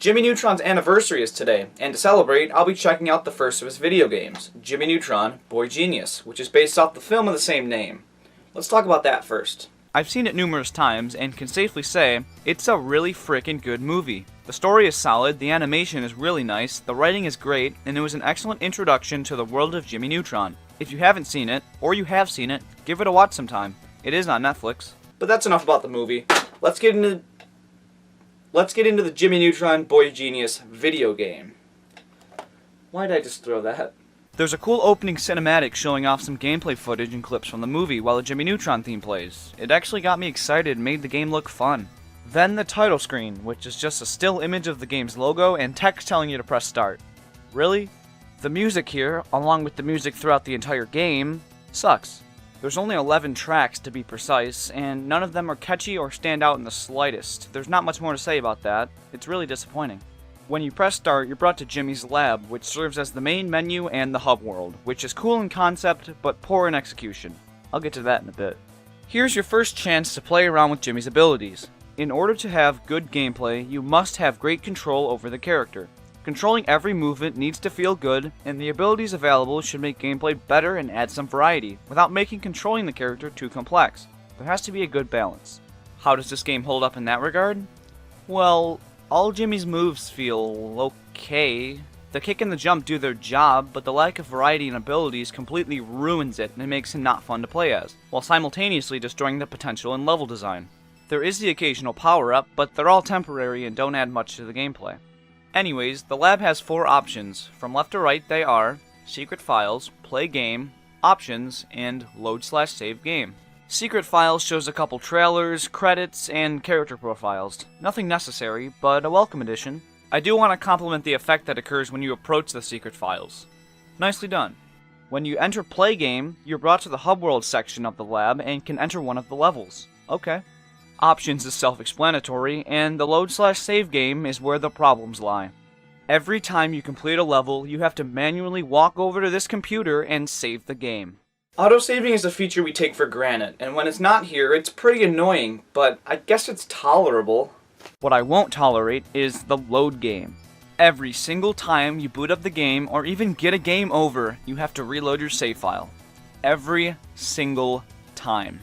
Jimmy Neutron's anniversary is today, and to celebrate, I'll be checking out the first of his video games, Jimmy Neutron, Boy Genius, which is based off the film of the same name. Let's talk about that first. I've seen it numerous times, and can safely say, it's a really frickin' good movie. The story is solid, the animation is really nice, the writing is great, and it was an excellent introduction to the world of Jimmy Neutron. If you haven't seen it, or you have seen it, give it a watch sometime. It is on Netflix. But that's enough about the movie. Let's get into the Jimmy Neutron Boy Genius video game. Why did I just throw that? There's a cool opening cinematic showing off some gameplay footage and clips from the movie while the Jimmy Neutron theme plays. It actually got me excited and made the game look fun. Then the title screen, which is just a still image of the game's logo and text telling you to press start. Really? The music here, along with the music throughout the entire game, sucks. There's only 11 tracks to be precise, and none of them are catchy or stand out in the slightest. There's not much more to say about that. It's really disappointing. When you press start, you're brought to Jimmy's lab, which serves as the main menu and the hub world, which is cool in concept, but poor in execution. I'll get to that in a bit. Here's your first chance to play around with Jimmy's abilities. In order to have good gameplay, you must have great control over the character. Controlling every movement needs to feel good, and the abilities available should make gameplay better and add some variety, without making controlling the character too complex. There has to be a good balance. How does this game hold up in that regard? Well, all Jimmy's moves feel okay. The kick and the jump do their job, but the lack of variety in abilities completely ruins it and makes him not fun to play as, while simultaneously destroying the potential in level design. There is the occasional power-up, but they're all temporary and don't add much to the gameplay. Anyways, the lab has 4 options. From left to right they are Secret Files, Play Game, Options, and Load/Save Game. Secret Files shows a couple trailers, credits, and character profiles. Nothing necessary, but a welcome addition. I do want to compliment the effect that occurs when you approach the Secret Files. Nicely done. When you enter Play Game, you're brought to the Hub World section of the lab and can enter one of the levels. Okay. Options is self-explanatory, and the Load/Save Game is where the problems lie. Every time you complete a level, you have to manually walk over to this computer and save the game. Autosaving is a feature we take for granted, and when it's not here, it's pretty annoying, but I guess it's tolerable. What I won't tolerate is the load game. Every single time you boot up the game, or even get a game over, you have to reload your save file. Every single time.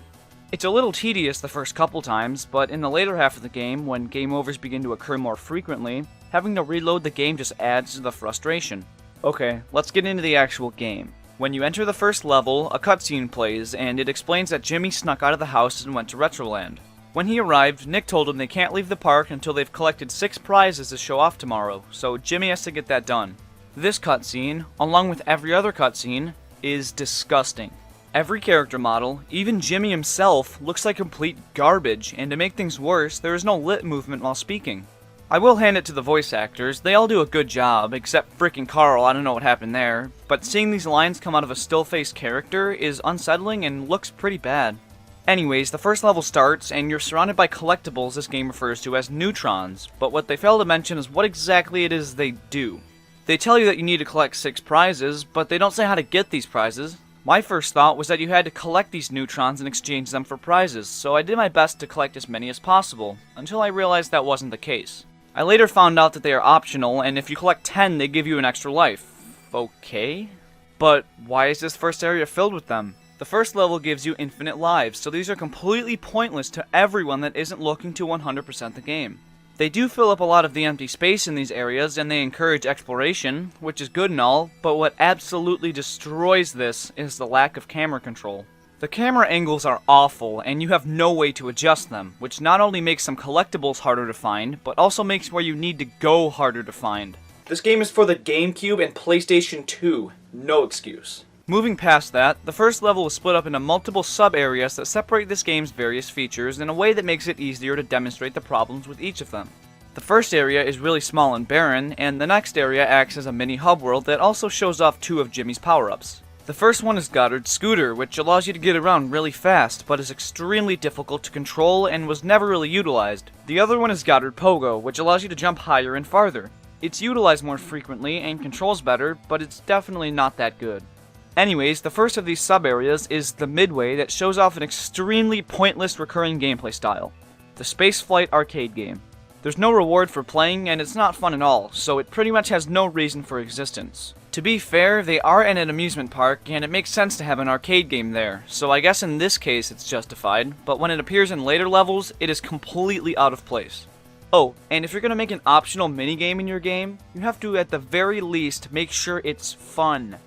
It's a little tedious the first couple times, but in the later half of the game, when game overs begin to occur more frequently, having to reload the game just adds to the frustration. Okay, let's get into the actual game. When you enter the first level, a cutscene plays, and it explains that Jimmy snuck out of the house and went to Retroland. When he arrived, Nick told him they can't leave the park until they've collected 6 prizes to show off tomorrow, so Jimmy has to get that done. This cutscene, along with every other cutscene, is disgusting. Every character model, even Jimmy himself, looks like complete garbage, and to make things worse, there is no lip movement while speaking. I will hand it to the voice actors, they all do a good job, except frickin' Carl, I don't know what happened there, but seeing these lines come out of a still-faced character is unsettling and looks pretty bad. Anyways, the first level starts, and you're surrounded by collectibles this game refers to as neutrons, but what they fail to mention is what exactly it is they do. They tell you that you need to collect 6 prizes, but they don't say how to get these prizes. My first thought was that you had to collect these neutrons and exchange them for prizes, so I did my best to collect as many as possible, until I realized that wasn't the case. I later found out that they are optional, and if you collect 10, they give you an extra life. Okay? But why is this first area filled with them? The first level gives you infinite lives, so these are completely pointless to everyone that isn't looking to 100% the game. They do fill up a lot of the empty space in these areas, and they encourage exploration, which is good and all, but what absolutely destroys this is the lack of camera control. The camera angles are awful, and you have no way to adjust them, which not only makes some collectibles harder to find, but also makes where you need to go harder to find. This game is for the GameCube and PlayStation 2, no excuse. Moving past that, the first level is split up into multiple sub-areas that separate this game's various features in a way that makes it easier to demonstrate the problems with each of them. The first area is really small and barren, and the next area acts as a mini hub world that also shows off 2 of Jimmy's power-ups. The first one is Goddard's scooter, which allows you to get around really fast, but is extremely difficult to control and was never really utilized. The other one is Goddard Pogo, which allows you to jump higher and farther. It's utilized more frequently and controls better, but it's definitely not that good. Anyways, the first of these sub-areas is the Midway that shows off an extremely pointless recurring gameplay style, the spaceflight arcade game. There's no reward for playing, and it's not fun at all, so it pretty much has no reason for existence. To be fair, they are in an amusement park, and it makes sense to have an arcade game there, so I guess in this case it's justified, but when it appears in later levels, it is completely out of place. Oh, and if you're going to make an optional minigame in your game, you have to at the very least make sure it's fun.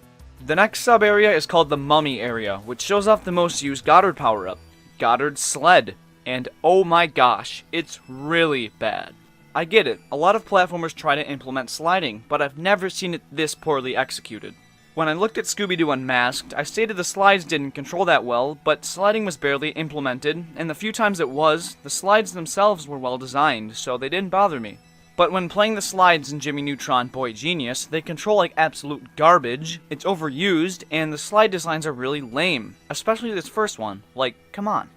The next sub-area is called the Mummy area, which shows off the most used Goddard power-up, Goddard's Sled. And oh my gosh, it's really bad. I get it, a lot of platformers try to implement sliding, but I've never seen it this poorly executed. When I looked at Scooby-Doo Unmasked, I stated the slides didn't control that well, but sliding was barely implemented, and the few times it was, the slides themselves were well designed, so they didn't bother me. But when playing the slides in Jimmy Neutron Boy Genius, they control like absolute garbage, it's overused, and the slide designs are really lame, especially this first one. Like, come on.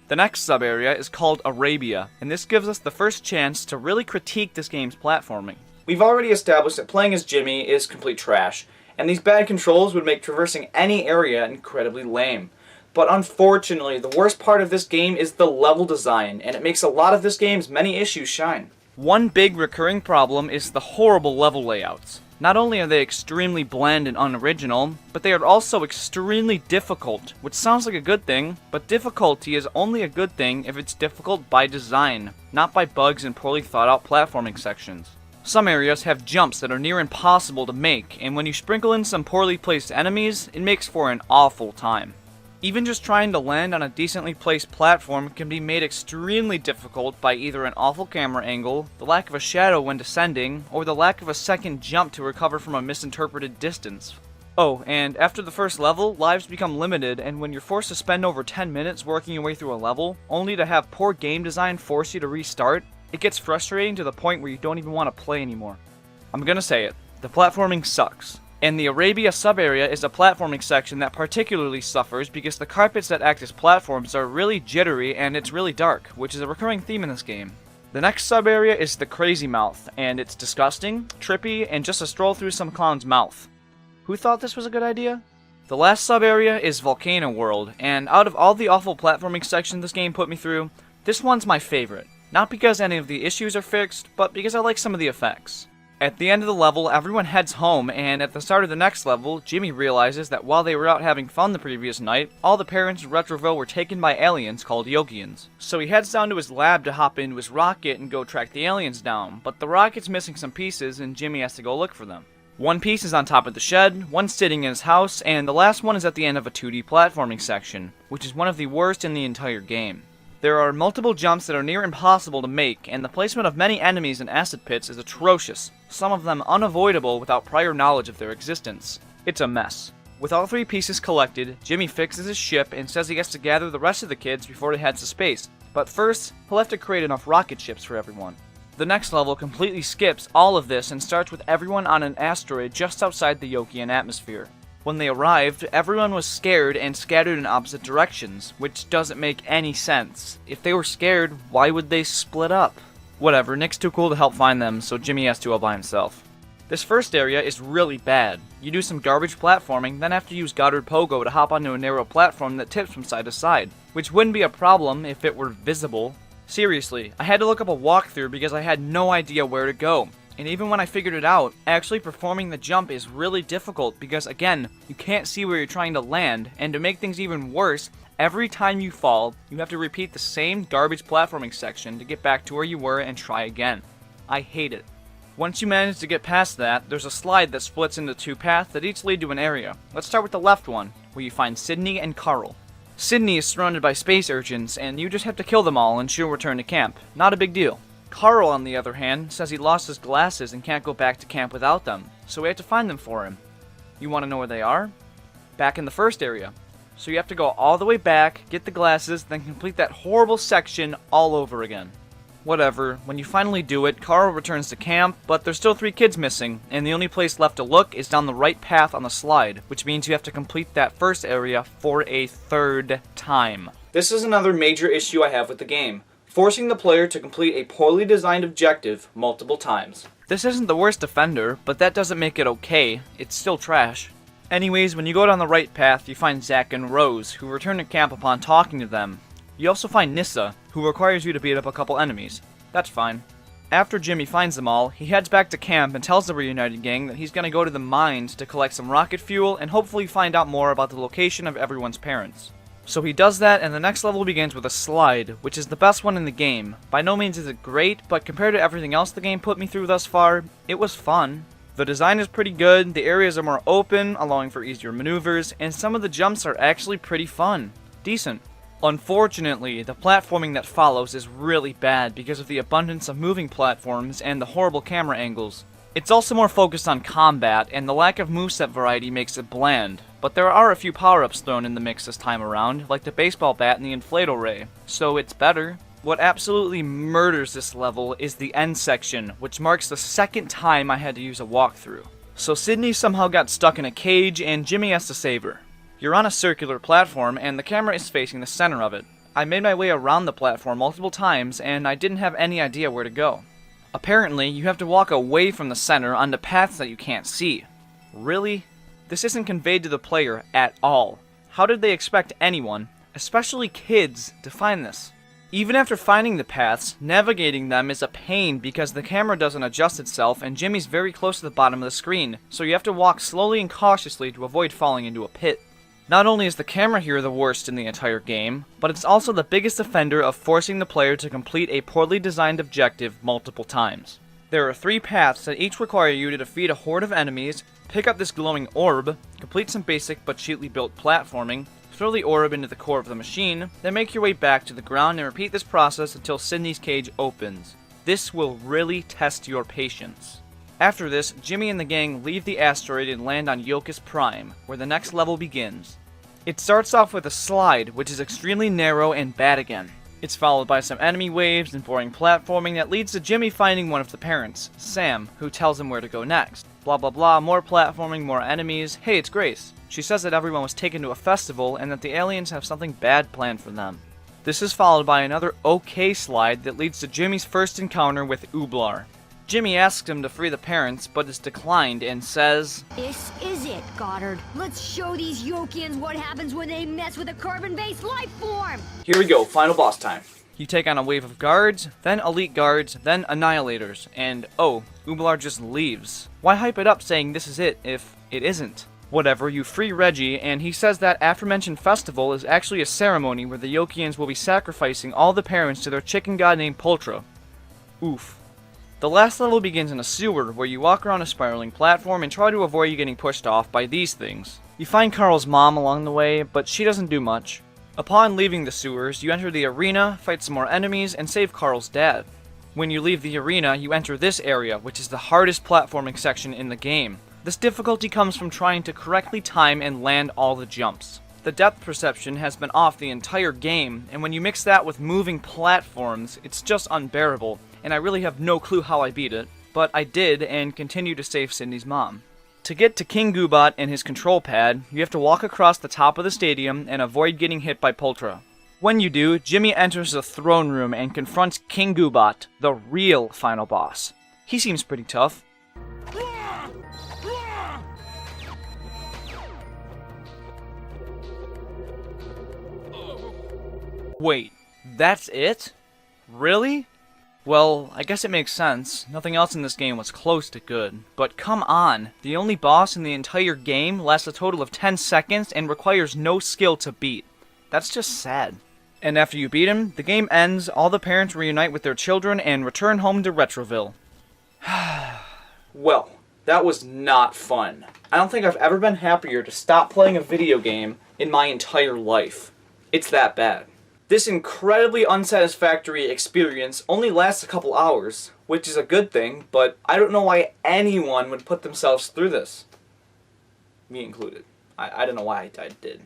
The next sub-area is called Arabia, and this gives us the first chance to really critique this game's platforming. We've already established that playing as Jimmy is complete trash, and these bad controls would make traversing any area incredibly lame. But unfortunately, the worst part of this game is the level design, and it makes a lot of this game's many issues shine. One big recurring problem is the horrible level layouts. Not only are they extremely bland and unoriginal, but they are also extremely difficult, which sounds like a good thing, but difficulty is only a good thing if it's difficult by design, not by bugs and poorly thought out platforming sections. Some areas have jumps that are near impossible to make, and when you sprinkle in some poorly placed enemies, it makes for an awful time. Even just trying to land on a decently placed platform can be made extremely difficult by either an awful camera angle, the lack of a shadow when descending, or the lack of a second jump to recover from a misinterpreted distance. Oh, and after the first level, lives become limited, and when you're forced to spend over 10 minutes working your way through a level, only to have poor game design force you to restart, it gets frustrating to the point where you don't even want to play anymore. I'm gonna say it, the platforming sucks. And the Arabia sub-area is a platforming section that particularly suffers because the carpets that act as platforms are really jittery and it's really dark, which is a recurring theme in this game. The next sub-area is the Crazy Mouth, and it's disgusting, trippy, and just a stroll through some clown's mouth. Who thought this was a good idea? The last sub-area is Volcano World, and out of all the awful platforming sections this game put me through, this one's my favorite. Not because any of the issues are fixed, but because I like some of the effects. At the end of the level, everyone heads home, and at the start of the next level, Jimmy realizes that while they were out having fun the previous night, all the parents of Retroville were taken by aliens called Yogians. So he heads down to his lab to hop into his rocket and go track the aliens down, but the rocket's missing some pieces and Jimmy has to go look for them. One piece is on top of the shed, one sitting in his house, and the last one is at the end of a 2D platforming section, which is one of the worst in the entire game. There are multiple jumps that are near impossible to make, and the placement of many enemies in acid pits is atrocious, some of them unavoidable without prior knowledge of their existence. It's a mess. With all 3 pieces collected, Jimmy fixes his ship and says he has to gather the rest of the kids before he heads to space, but first, he'll have to create enough rocket ships for everyone. The next level completely skips all of this and starts with everyone on an asteroid just outside the Yokian atmosphere. When they arrived, everyone was scared and scattered in opposite directions, which doesn't make any sense. If they were scared, why would they split up? Whatever, Nick's too cool to help find them, so Jimmy has to all by himself. This first area is really bad. You do some garbage platforming, then have to use Goddard Pogo to hop onto a narrow platform that tips from side to side, which wouldn't be a problem if it were visible. Seriously, I had to look up a walkthrough because I had no idea where to go. And even when I figured it out, actually performing the jump is really difficult because, again, you can't see where you're trying to land, and to make things even worse, every time you fall, you have to repeat the same garbage platforming section to get back to where you were and try again. I hate it. Once you manage to get past that, there's a slide that splits into 2 paths that each lead to an area. Let's start with the left one, where you find Sydney and Carl. Sydney is surrounded by space urchins, and you just have to kill them all and she'll return to camp. Not a big deal. Carl, on the other hand, says he lost his glasses and can't go back to camp without them, so we have to find them for him. You want to know where they are? Back in the first area. So you have to go all the way back, get the glasses, then complete that horrible section all over again. Whatever, when you finally do it, Carl returns to camp, but there's still 3 kids missing, and the only place left to look is down the right path on the slide, which means you have to complete that first area for a 3rd time. This is another major issue I have with the game. Forcing the player to complete a poorly designed objective multiple times. This isn't the worst offender, but that doesn't make it okay. It's still trash. Anyways, when you go down the right path, you find Zach and Rose, who return to camp upon talking to them. You also find Nissa, who requires you to beat up a couple enemies. That's fine. After Jimmy finds them all, he heads back to camp and tells the reunited gang that he's going to go to the mines to collect some rocket fuel and hopefully find out more about the location of everyone's parents. So he does that, and the next level begins with a slide, which is the best one in the game. By no means is it great, but compared to everything else the game put me through thus far, it was fun. The design is pretty good, the areas are more open, allowing for easier maneuvers, and some of the jumps are actually pretty fun. Decent. Unfortunately, the platforming that follows is really bad because of the abundance of moving platforms and the horrible camera angles. It's also more focused on combat, and the lack of moveset variety makes it bland, but there are a few power-ups thrown in the mix this time around, like the baseball bat and the inflato ray, so it's better. What absolutely murders this level is the end section, which marks the second time I had to use a walkthrough. So Sydney somehow got stuck in a cage, and Jimmy has to save her. You're on a circular platform, and the camera is facing the center of it. I made my way around the platform multiple times, and I didn't have any idea where to go. Apparently, you have to walk away from the center onto paths that you can't see. Really? This isn't conveyed to the player at all. How did they expect anyone, especially kids, to find this? Even after finding the paths, navigating them is a pain because the camera doesn't adjust itself and Jimmy's very close to the bottom of the screen, so you have to walk slowly and cautiously to avoid falling into a pit. Not only is the camera here the worst in the entire game, but it's also the biggest offender of forcing the player to complete a poorly designed objective multiple times. There are 3 paths that each require you to defeat a horde of enemies, pick up this glowing orb, complete some basic but cheaply built platforming, throw the orb into the core of the machine, then make your way back to the ground and repeat this process until Sydney's cage opens. This will really test your patience. After this, Jimmy and the gang leave the asteroid and land on Yokus Prime, where the next level begins. It starts off with a slide, which is extremely narrow and bad again. It's followed by some enemy waves and boring platforming that leads to Jimmy finding one of the parents, Sam, who tells him where to go next. Blah blah blah, more platforming, more enemies. Hey, it's Grace. She says that everyone was taken to a festival and that the aliens have something bad planned for them. This is followed by another okay slide that leads to Jimmy's first encounter with Ooblar. Jimmy asks him to free the parents, but is declined and says, "This is it, Goddard. Let's show these Yokians what happens when they mess with a carbon-based life form!" Here we go, final boss time. You take on a wave of guards, then elite guards, then annihilators, and oh, Ooblar just leaves. Why hype it up saying this is it if it isn't? Whatever, you free Reggie, and he says that aforementioned festival is actually a ceremony where the Yokians will be sacrificing all the parents to their chicken god named Poltra. Oof. The last level begins in a sewer where you walk around a spiraling platform and try to avoid getting pushed off by these things. You find Carl's mom along the way, but she doesn't do much. Upon leaving the sewers, you enter the arena, fight some more enemies, and save Carl's dad. When you leave the arena, you enter this area, which is the hardest platforming section in the game. This difficulty comes from trying to correctly time and land all the jumps. The depth perception has been off the entire game, and when you mix that with moving platforms, it's just unbearable, and I really have no clue how I beat it, but I did and continue to save Sydney's mom. To get to King Goobot and his control pad, you have to walk across the top of the stadium and avoid getting hit by Poltra. When you do, Jimmy enters the throne room and confronts King Goobot, the real final boss. He seems pretty tough. Wait, that's it? Really? Well, I guess it makes sense. Nothing else in this game was close to good. But come on, the only boss in the entire game lasts a total of 10 seconds and requires no skill to beat. That's just sad. And after you beat him, the game ends, all the parents reunite with their children, and return home to Retroville. Well, that was not fun. I don't think I've ever been happier to stop playing a video game in my entire life. It's that bad. This incredibly unsatisfactory experience only lasts a couple hours, which is a good thing, but I don't know why anyone would put themselves through this. Me included. I don't know why I did.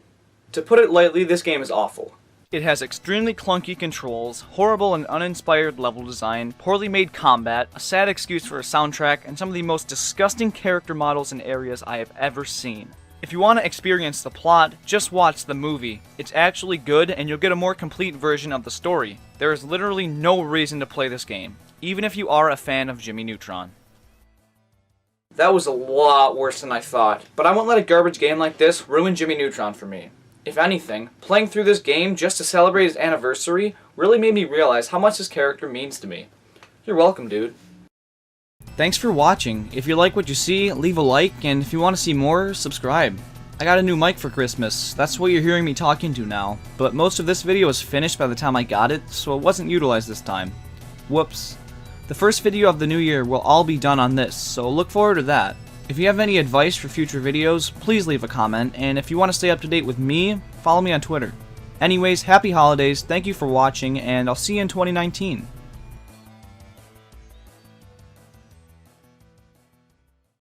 To put it lightly, this game is awful. It has extremely clunky controls, horrible and uninspired level design, poorly made combat, a sad excuse for a soundtrack, and some of the most disgusting character models and areas I have ever seen. If you want to experience the plot, just watch the movie. It's actually good, and you'll get a more complete version of the story. There is literally no reason to play this game, even if you are a fan of Jimmy Neutron. That was a lot worse than I thought, but I won't let a garbage game like this ruin Jimmy Neutron for me. If anything, playing through this game just to celebrate his anniversary really made me realize how much this character means to me. You're welcome, dude. Thanks for watching. If you like what you see, leave a like, and if you want to see more, subscribe. I got a new mic for Christmas. That's what you're hearing me talking to now. But most of this video was finished by the time I got it, so it wasn't utilized this time. Whoops. The first video of the new year will all be done on this, so look forward to that. If you have any advice for future videos, please leave a comment, and if you want to stay up to date with me, follow me on Twitter. Anyways, happy holidays, thank you for watching, and I'll see you in 2019.